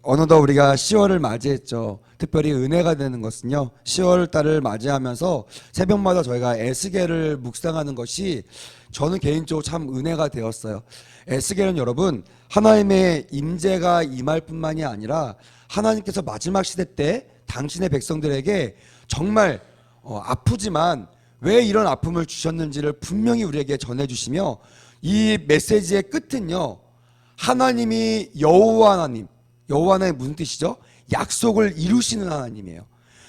어느덧 우리가 10월을 맞이했죠. 특별히 은혜가 되는 것은요, 10월 달을 맞이하면서 새벽마다 저희가 에스겔을 묵상하는 것이 저는 개인적으로 참 은혜가 되었어요. 에스겔은 여러분, 하나님의 임재가 임할 뿐만이 아니라 하나님께서 마지막 시대 때 당신의 백성들에게 정말 아프지만 왜 이런 아픔을 주셨는지를 분명히 우리에게 전해주시며, 이 메시지의 끝은요, 하나님이 여호와 하나님, 여호와 하나님 무슨 뜻이죠? 약속을 이루시는 하나님이에요.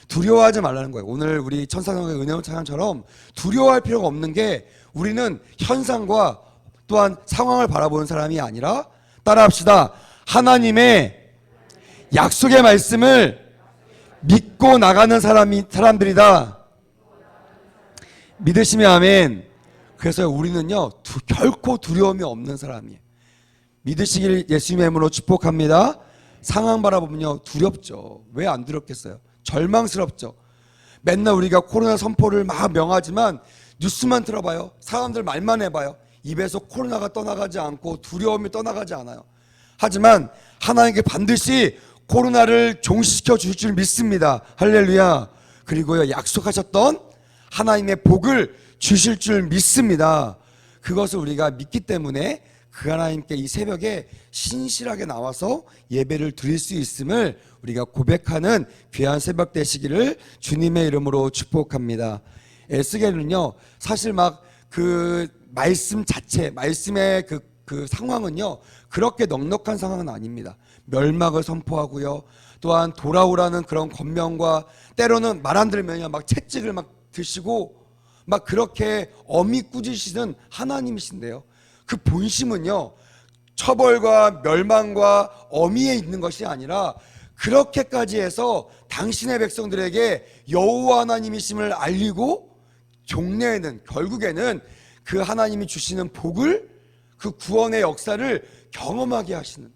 두려워하지 말라는 거예요. 오늘 우리 천사성의 은혜원 찬양처럼 두려워할 필요가 없는 게, 우리는 현상과 또한 상황을 바라보는 사람이 아니라, 따라합시다, 하나님의 약속의 말씀을 믿고 나가는 사람들이다. 믿으시면 아멘. 그래서 우리는요, 결코 두려움이 없는 사람이에요. 믿으시길 예수님의 이름으로 축복합니다. 상황 바라보면요, 두렵죠. 왜 안 두렵겠어요? 절망스럽죠. 맨날 우리가 코로나 선포를 막 명하지만 뉴스만 들어봐요. 사람들 말만 해봐요. 입에서 코로나가 떠나가지 않고 두려움이 떠나가지 않아요. 하지만 하나님께 반드시 코로나를 종식시켜 주실 줄 믿습니다. 할렐루야. 그리고요, 약속하셨던 하나님의 복을 주실 줄 믿습니다. 그것을 우리가 믿기 때문에 그 하나님께 이 새벽에 신실하게 나와서 예배를 드릴 수 있음을 우리가 고백하는 귀한 새벽 되시기를 주님의 이름으로 축복합니다. 에스겔은요, 사실 막 그 말씀 자체, 말씀의 그 상황은요, 그렇게 넉넉한 상황은 아닙니다. 멸망을 선포하고요, 또한 돌아오라는 그런 권면과, 때로는 말 안 들으면요, 막 채찍을 막 드시고 막 그렇게 엄히 꾸짖으시는 하나님이신데요, 그 본심은요, 처벌과 멸망과 어미에 있는 것이 아니라 그렇게까지 해서 당신의 백성들에게 여호와 하나님이심을 알리고, 종래에는, 결국에는 그 하나님이 주시는 복을, 그 구원의 역사를 경험하게 하시는,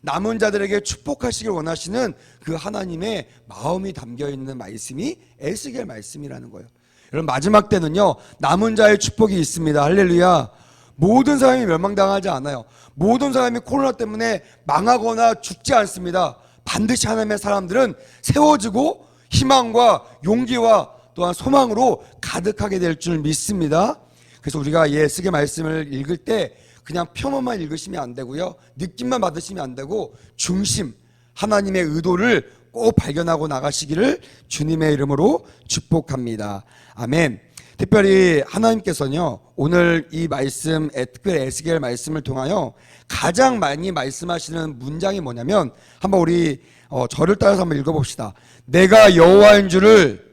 남은 자들에게 축복하시길 원하시는 그 하나님의 마음이 담겨있는 말씀이 에스겔 말씀이라는 거예요. 여러분, 마지막 때는요, 남은 자의 축복이 있습니다. 할렐루야. 모든 사람이 멸망당하지 않아요. 모든 사람이 코로나 때문에 망하거나 죽지 않습니다. 반드시 하나님의 사람들은 세워지고 희망과 용기와 또한 소망으로 가득하게 될 줄 믿습니다. 그래서 우리가 에스겔 말씀을 읽을 때 그냥 표면만 읽으시면 안 되고요, 느낌만 받으시면 안 되고, 중심, 하나님의 의도를 꼭 발견하고 나가시기를 주님의 이름으로 축복합니다. 아멘. 특별히 하나님께서는요, 오늘 이 말씀, 에스겔 말씀을 통하여 가장 많이 말씀하시는 문장이 뭐냐면, 한번 우리 저를 따라서 한번 읽어봅시다. 내가 여호와인 줄을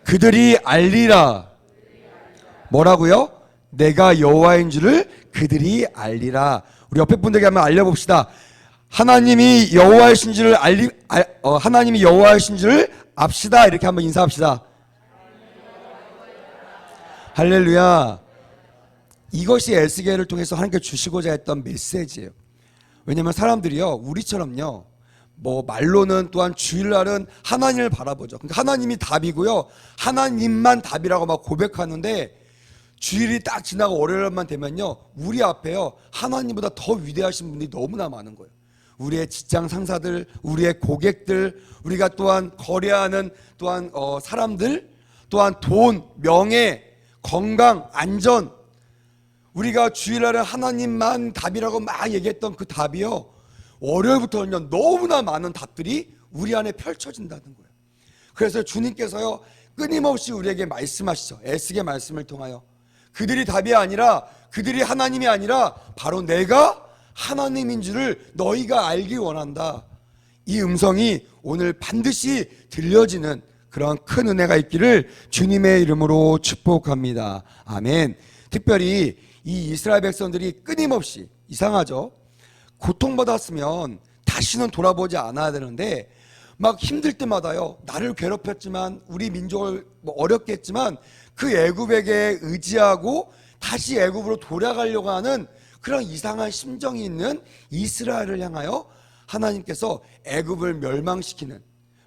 그들이 알리라. 뭐라고요? 내가 여호와인 줄을 그들이 알리라. 우리 옆에 분들에게 한번 알려봅시다. 하나님이 여호와이신 줄을 하나님이 여호와이신 줄을 압시다. 이렇게 한번 인사합시다. 할렐루야. 이것이 에스겔을 통해서 하나님께 주시고자 했던 메시지예요. 왜냐하면 사람들이요, 우리처럼요, 뭐 말로는, 또한 주일날은 하나님을 바라보죠. 그러니까 하나님이 답이고요, 하나님만 답이라고 막 고백하는데, 주일이 딱 지나고 월요일만 되면요, 우리 앞에요, 하나님보다 더 위대하신 분들이 너무나 많은 거예요. 우리의 직장 상사들, 우리의 고객들, 우리가 또한 거래하는 또한 사람들, 또한 돈, 명예, 건강, 안전, 우리가 주일날에 하나님만 답이라고 막 얘기했던 그 답이요, 월요일부터는요, 너무나 많은 답들이 우리 안에 펼쳐진다는 거예요. 그래서 주님께서요, 끊임없이 우리에게 말씀하시죠. 에스겔 말씀을 통하여 그들이 답이 아니라, 그들이 하나님이 아니라 바로 내가 하나님인 줄을 너희가 알기 원한다. 이 음성이 오늘 반드시 들려지는 그런 큰 은혜가 있기를 주님의 이름으로 축복합니다. 아멘. 특별히 이 이스라엘 백성들이 끊임없이, 이상하죠? 고통받았으면 다시는 돌아보지 않아야 되는데, 막 힘들 때마다요, 나를 괴롭혔지만, 우리 민족을 어렵게 했지만 그 애굽에게 의지하고 다시 애굽으로 돌아가려고 하는 그런 이상한 심정이 있는 이스라엘을 향하여 하나님께서 애굽을 멸망시키는,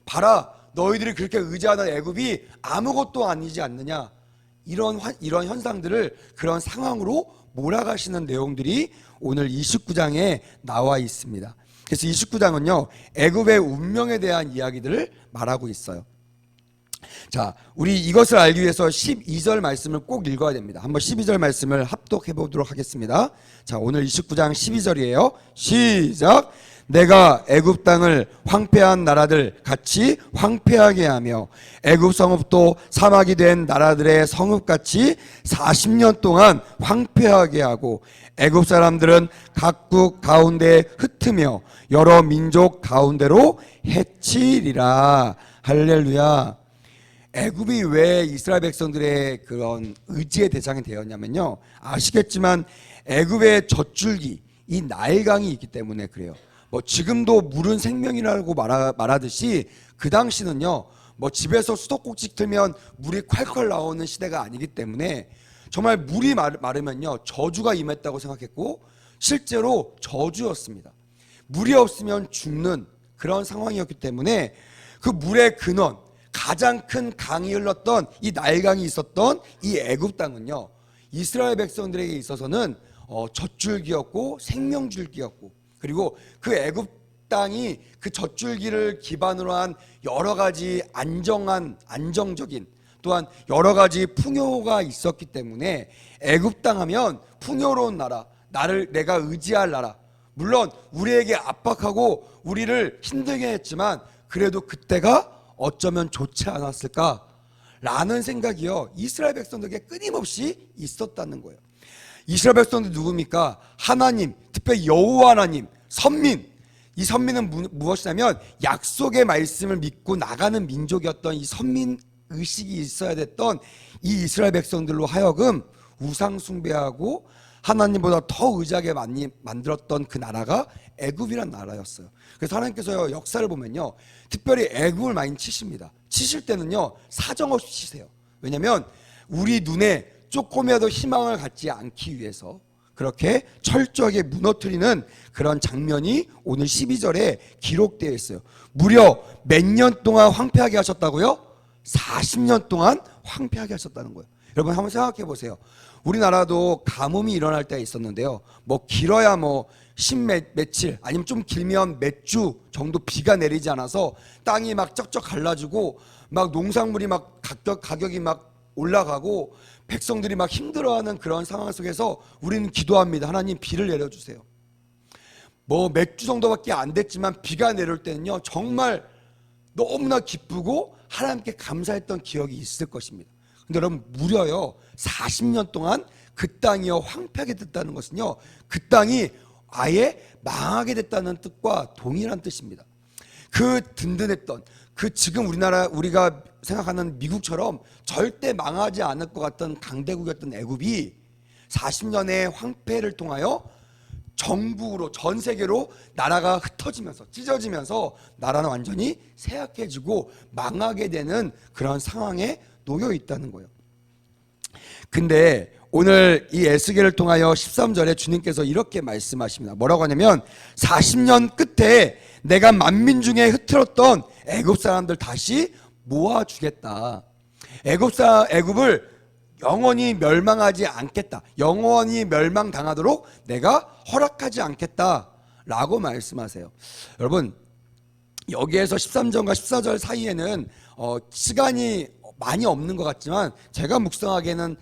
봐라, 너희들이 그렇게 의지하는 애굽이 아무것도 아니지 않느냐, 이런 현상들을 그런 상황으로 몰아가시는 내용들이 오늘 29장에 나와 있습니다. 그래서 29장은요 애굽의 운명에 대한 이야기들을 말하고 있어요. 자, 우리 이것을 알기 위해서 12절 말씀을 꼭 읽어야 됩니다. 한번 12절 말씀을 합독해 보도록 하겠습니다. 자, 오늘 29장 12절이에요. 시작. 내가 애굽 땅을 황폐한 나라들 같이 황폐하게 하며 애굽 성읍도 사막이 된 나라들의 성읍같이 40년 동안 황폐하게 하고 애굽 사람들은 각국 가운데 흩으며 여러 민족 가운데로 해치리라. 할렐루야. 애굽이 왜 이스라엘 백성들의 그런 의지의 대상이 되었냐면요, 아시겠지만 애굽의 젖줄기, 이 나일강이 있기 때문에 그래요. 뭐 지금도 물은 생명이라고 말하듯이 그 당시는요, 뭐 집에서 수도꼭지 틀면 물이 콸콸 나오는 시대가 아니기 때문에 정말 물이 마르면요 저주가 임했다고 생각했고 실제로 저주였습니다. 물이 없으면 죽는 그런 상황이었기 때문에 그 물의 근원, 가장 큰 강이 흘렀던 이 나일강이 있었던 이 애굽 땅은요 이스라엘 백성들에게 있어서는 젖줄기였고 생명줄기였고, 그리고 그 애굽 땅이 그 젖줄기를 기반으로 한 여러 가지 안정적인 또한 여러 가지 풍요가 있었기 때문에 애굽 땅 하면 풍요로운 나라, 내가 의지할 나라, 물론 우리에게 압박하고 우리를 힘들게 했지만 그래도 그때가 어쩌면 좋지 않았을까 라는 생각이요 이스라엘 백성들에게 끊임없이 있었다는 거예요. 이스라엘 백성들 누굽니까? 하나님, 특별히 여호와 하나님, 선민. 이 선민은 무엇이냐면 약속의 말씀을 믿고 나가는 민족이었던 이 선민 의식이 있어야 됐던 이 이스라엘 백성들로 하여금 우상 숭배하고 하나님보다 더 의지하게 만들었던 그 나라가 애굽이란 나라였어요. 그래서 하나님께서 역사를 보면요 특별히 애굽을 많이 치십니다. 치실 때는요 사정없이 치세요. 왜냐하면 우리 눈에 조금이라도 희망을 갖지 않기 위해서 그렇게 철저하게 무너뜨리는 그런 장면이 오늘 12절에 기록되어 있어요. 무려 몇 년 동안 황폐하게 하셨다고요? 40년 동안 황폐하게 하셨다는 거예요. 여러분 한번 생각해 보세요. 우리나라도 가뭄이 일어날 때가 있었는데요, 뭐 길어야 뭐 며칠 아니면 좀 길면 몇 주 정도 비가 내리지 않아서 땅이 막 쩍쩍 갈라지고 막 농산물이 막 가격이 막 올라가고 백성들이 막 힘들어하는 그런 상황 속에서 우리는 기도합니다. 하나님 비를 내려주세요. 뭐 몇 주 정도밖에 안 됐지만 비가 내릴 때는요 정말 너무나 기쁘고 하나님께 감사했던 기억이 있을 것입니다. 근데 여러분 무려요 40년 동안 그 땅이요 황폐하게 됐다는 것은요 그 땅이 아예 망하게 됐다는 뜻과 동일한 뜻입니다. 그 든든했던 그 지금 우리가 생각하는 미국처럼 절대 망하지 않을 것 같던 강대국이었던 애굽이 40년의 황폐를 통하여 전국으로 전 세계로 나라가 흩어지면서 찢어지면서 나라는 완전히 쇠약해지고 망하게 되는 그런 상황에 놓여 있다는 거예요. 근데 오늘 이 에스겔을 통하여 13절에 주님께서 이렇게 말씀하십니다. 뭐라고 하냐면 40년 끝에 내가 만민 중에 흩어졌던 애굽 사람들 다시 모아주겠다. 애굽을 영원히 멸망하지 않겠다. 영원히 멸망당하도록 내가 허락하지 않겠다 라고 말씀하세요. 여러분 여기에서 13절과 14절 사이에는 시간이 많이 없는 것 같지만 제가 묵상하기에는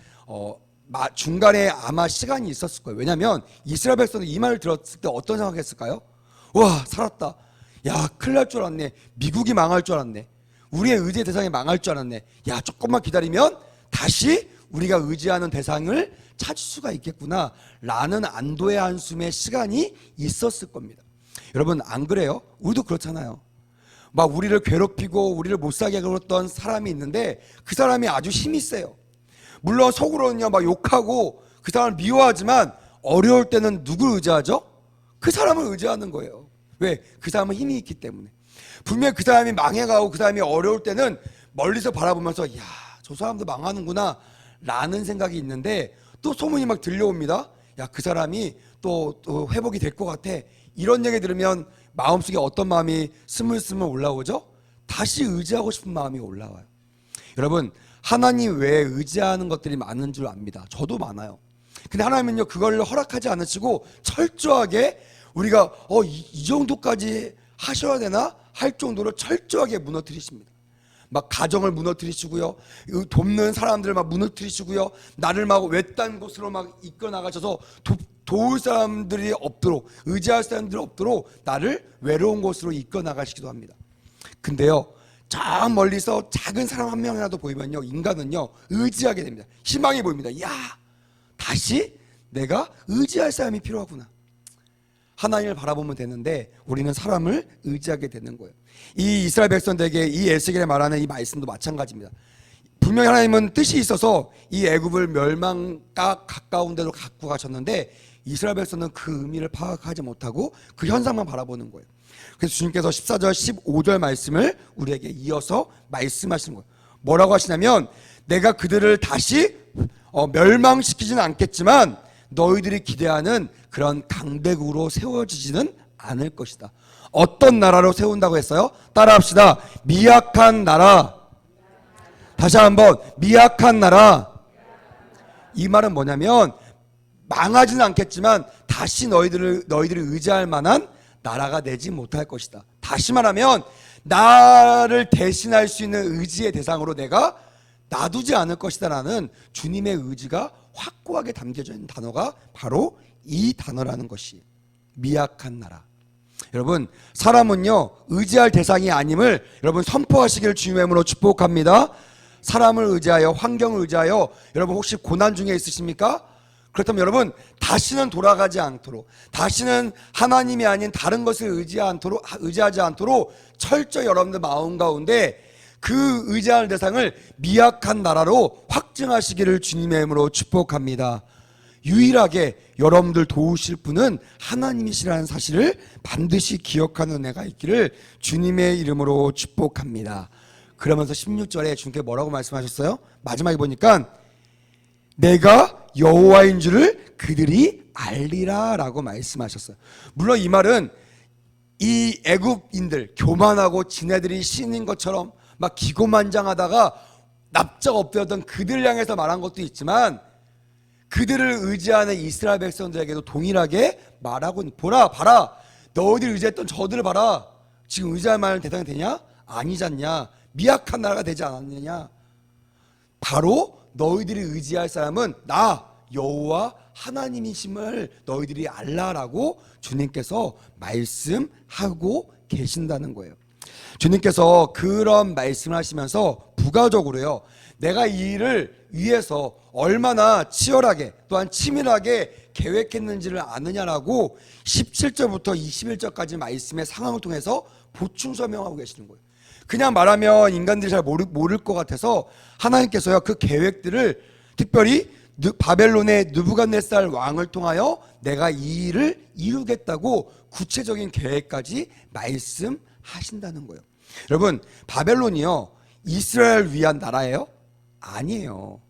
중간에 아마 시간이 있었을 거예요. 왜냐하면 이스라엘 백성들이 이 말을 들었을 때 어떤 생각했을까요? 와 살았다. 야 큰일 날 줄 알았네. 미국이 망할 줄 알았네. 우리의 의지의 대상이 망할 줄 알았네. 야 조금만 기다리면 다시 우리가 의지하는 대상을 찾을 수가 있겠구나 라는 안도의 한숨의 시간이 있었을 겁니다. 여러분 안 그래요? 우리도 그렇잖아요. 막 우리를 괴롭히고 우리를 못살게 굴었던 사람이 있는데 그 사람이 아주 힘이 세요. 물론 속으로는요 막 욕하고 그 사람을 미워하지만 어려울 때는 누굴 의지하죠? 그 사람을 의지하는 거예요. 왜? 그 사람은 힘이 있기 때문에. 분명히 그 사람이 망해가고 그 사람이 어려울 때는 멀리서 바라보면서 야, 저 사람도 망하는구나 라는 생각이 있는데 또 소문이 막 들려옵니다. 야, 그 사람이 또 회복이 될 것 같아. 이런 얘기 들으면 마음속에 어떤 마음이 스물스물 올라오죠? 다시 의지하고 싶은 마음이 올라와요. 여러분 하나님 외에 의지하는 것들이 많은 줄 압니다. 저도 많아요. 근데 하나님은요 그걸 허락하지 않으시고 철저하게 우리가 이 정도까지 하셔야 되나 할 정도로 철저하게 무너뜨리십니다. 막 가정을 무너뜨리시고요, 돕는 사람들을 막 무너뜨리시고요, 나를 막 외딴 곳으로 막 이끌어 나가셔서 도울 사람들이 없도록, 의지할 사람들이 없도록 나를 외로운 곳으로 이끌어 나가시기도 합니다. 근데요, 저 멀리서 작은 사람 한 명이라도 보이면요, 인간은요 의지하게 됩니다. 희망이 보입니다. 야, 다시 내가 의지할 사람이 필요하구나. 하나님을 바라보면 되는데 우리는 사람을 의지하게 되는 거예요. 이 이스라엘 백성들에게 이 에스겔에 말하는 이 말씀도 마찬가지입니다. 분명히 하나님은 뜻이 있어서 이 애굽을 멸망과 가까운 데로 갖고 가셨는데 이스라엘 백성은 그 의미를 파악하지 못하고 그 현상만 바라보는 거예요. 그래서 주님께서 14절 15절 말씀을 우리에게 이어서 말씀하시는 거예요. 뭐라고 하시냐면, 내가 그들을 다시 멸망시키지는 않겠지만 너희들이 기대하는 그런 강대국으로 세워지지는 않을 것이다. 어떤 나라로 세운다고 했어요? 따라합시다. 미약한 나라. 다시 한번, 미약한 나라. 이 말은 뭐냐면 망하지는 않겠지만 다시 너희들을 의지할 만한 나라가 되지 못할 것이다. 다시 말하면 나를 대신할 수 있는 의지의 대상으로 내가 놔두지 않을 것이다 라는 주님의 의지가 확고하게 담겨져 있는 단어가 바로 이 단어라는 것이 미약한 나라. 여러분, 사람은요 의지할 대상이 아님을 여러분 선포하시기를 주님의 이름으로 축복합니다. 사람을 의지하여, 환경을 의지하여 여러분 혹시 고난 중에 있으십니까? 그렇다면 여러분, 다시는 돌아가지 않도록, 다시는 하나님이 아닌 다른 것을 의지하지 않도록 철저히 여러분들 마음 가운데 그 의지할 대상을 미약한 나라로 확증하시기를 주님의 이름으로 축복합니다. 유일하게 여러분들 도우실 분은 하나님이시라는 사실을 반드시 기억하는 은혜가 있기를 주님의 이름으로 축복합니다. 그러면서 16절에 주님께 뭐라고 말씀하셨어요? 마지막에 보니까 내가 여호와인 줄을 그들이 알리라 라고 말씀하셨어요. 물론 이 말은 이 애굽인들, 교만하고 지네들이 신인 것처럼 막 기고만장하다가 납작 엎드렸던 그들을 향해서 말한 것도 있지만 그들을 의지하는 이스라엘 백성들에게도 동일하게 말하고, 보라, 봐라, 너희들 의지했던 저들을 봐라, 지금 의지할 만한 대상이 되냐? 아니잖냐? 미약한 나라가 되지 않았느냐? 바로 너희들이 의지할 사람은 나 여호와 하나님이심을 너희들이 알라라고 주님께서 말씀하고 계신다는 거예요. 주님께서 그런 말씀을 하시면서 부가적으로요, 내가 이 일을 위해서 얼마나 치열하게 또한 치밀하게 계획했는지를 아느냐라고 17절부터 21절까지 말씀의 상황을 통해서 보충 설명하고 계시는 거예요. 그냥 말하면 인간들이 잘 모를 것 같아서 하나님께서요 그 계획들을 특별히 바벨론의 느부갓네살 왕을 통하여 내가 이 일을 이루겠다고 구체적인 계획까지 말씀하신다는 거예요. 여러분, 바벨론이요 이스라엘 위한 나라예요? 아니에요.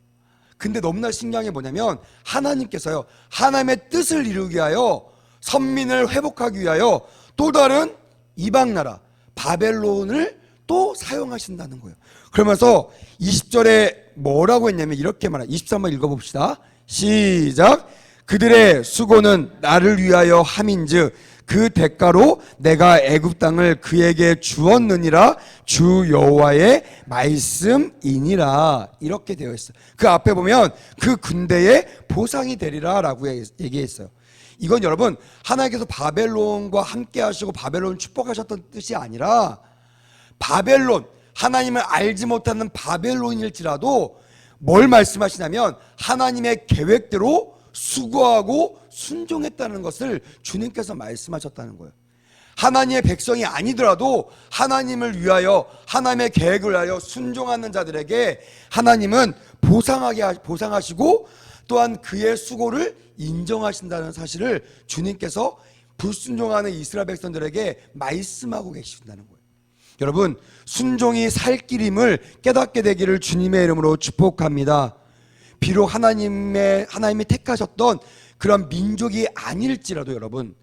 근데 너무나 신기한 게 뭐냐면 하나님께서요 하나님의 뜻을 이루기 위하여, 선민을 회복하기 위하여 또 다른 이방 나라 바벨론을 또 사용하신다는 거예요. 그러면서 20절에 뭐라고 했냐면 이렇게 말해요. 23번 읽어봅시다. 시작. 그들의 수고는 나를 위하여 함인즉 그 대가로 내가 애굽 땅을 그에게 주었느니라 주 여호와의 말씀이니라. 이렇게 되어 있어요. 그 앞에 보면 그 군대의 보상이 되리라 라고 얘기했어요. 이건 여러분 하나님께서 바벨론과 함께 하시고 바벨론을 축복하셨던 뜻이 아니라 바벨론, 하나님을 알지 못하는 바벨론일지라도 뭘 말씀하시냐면 하나님의 계획대로 수고하고 순종했다는 것을 주님께서 말씀하셨다는 거예요. 하나님의 백성이 아니더라도 하나님을 위하여, 하나님의 계획을 위하여 순종하는 자들에게 하나님은 보상하시고 또한 그의 수고를 인정하신다는 사실을 주님께서 불순종하는 이스라엘 백성들에게 말씀하고 계신다는 거예요. 여러분, 순종이 살 길임을 깨닫게 되기를 주님의 이름으로 축복합니다. 비록 하나님이 택하셨던 그런 민족이 아닐지라도 여러분,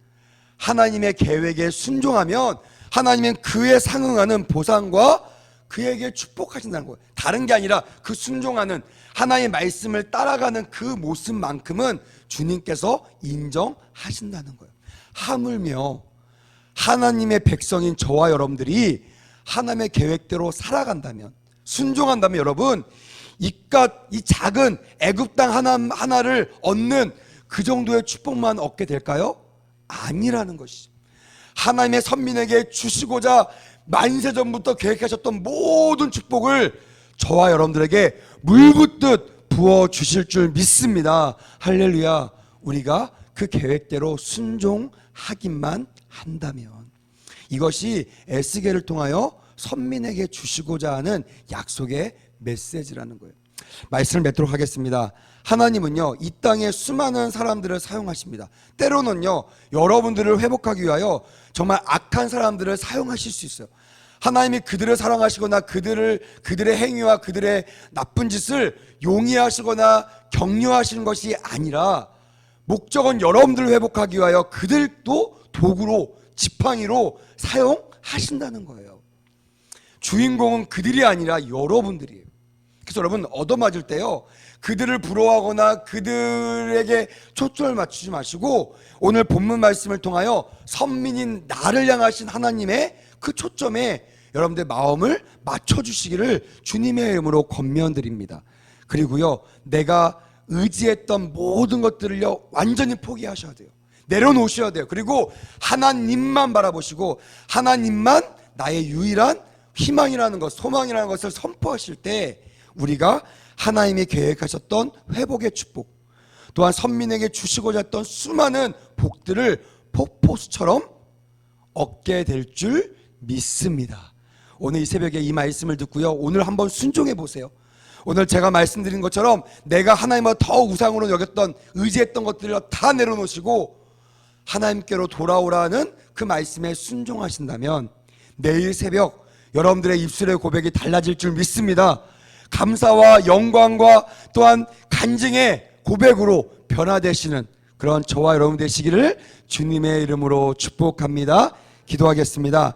하나님의 계획에 순종하면 하나님은 그에 상응하는 보상과 그에게 축복하신다는 거예요. 다른 게 아니라 그 순종하는 하나님의 말씀을 따라가는 그 모습만큼은 주님께서 인정하신다는 거예요. 하물며 하나님의 백성인 저와 여러분들이 하나님의 계획대로 살아간다면, 순종한다면 여러분, 이깟 이 작은 애굽 땅 하나를 얻는 그 정도의 축복만 얻게 될까요? 아니라는 것이죠. 하나님의 선민에게 주시고자 만세전부터 계획하셨던 모든 축복을 저와 여러분들에게 물붓듯 부어주실 줄 믿습니다. 할렐루야. 우리가 그 계획대로 순종하기만 한다면, 이것이 에스겔을 통하여 선민에게 주시고자 하는 약속의 메시지라는 거예요. 말씀을 맺도록 하겠습니다. 하나님은요, 이 땅에 수많은 사람들을 사용하십니다. 때로는요, 여러분들을 회복하기 위하여 정말 악한 사람들을 사용하실 수 있어요. 하나님이 그들을 사랑하시거나 그들의 행위와 그들의 나쁜 짓을 용이하시거나 격려하시는 것이 아니라, 목적은 여러분들을 회복하기 위하여 그들도 도구로, 지팡이로 사용하신다는 거예요. 주인공은 그들이 아니라 여러분들이에요. 그래서 여러분, 얻어맞을 때요, 그들을 부러워하거나 그들에게 초점을 맞추지 마시고 오늘 본문 말씀을 통하여 선민인 나를 향하신 하나님의 그 초점에 여러분들의 마음을 맞춰주시기를 주님의 이름으로 권면드립니다. 그리고요, 내가 의지했던 모든 것들을요, 완전히 포기하셔야 돼요. 내려놓으셔야 돼요. 그리고 하나님만 바라보시고 하나님만 나의 유일한 희망이라는 것, 소망이라는 것을 선포하실 때 우리가 하나님이 계획하셨던 회복의 축복, 또한 선민에게 주시고자 했던 수많은 복들을 폭포수처럼 얻게 될 줄 믿습니다. 오늘 이 새벽에 이 말씀을 듣고요, 오늘 한번 순종해 보세요. 오늘 제가 말씀드린 것처럼 내가 하나님을 더 우상으로 여겼던, 의지했던 것들을 다 내려놓으시고 하나님께로 돌아오라는 그 말씀에 순종하신다면 내일 새벽 여러분들의 입술의 고백이 달라질 줄 믿습니다. 감사와 영광과 또한 간증의 고백으로 변화되시는 그런 저와 여러분 되시기를 주님의 이름으로 축복합니다. 기도하겠습니다.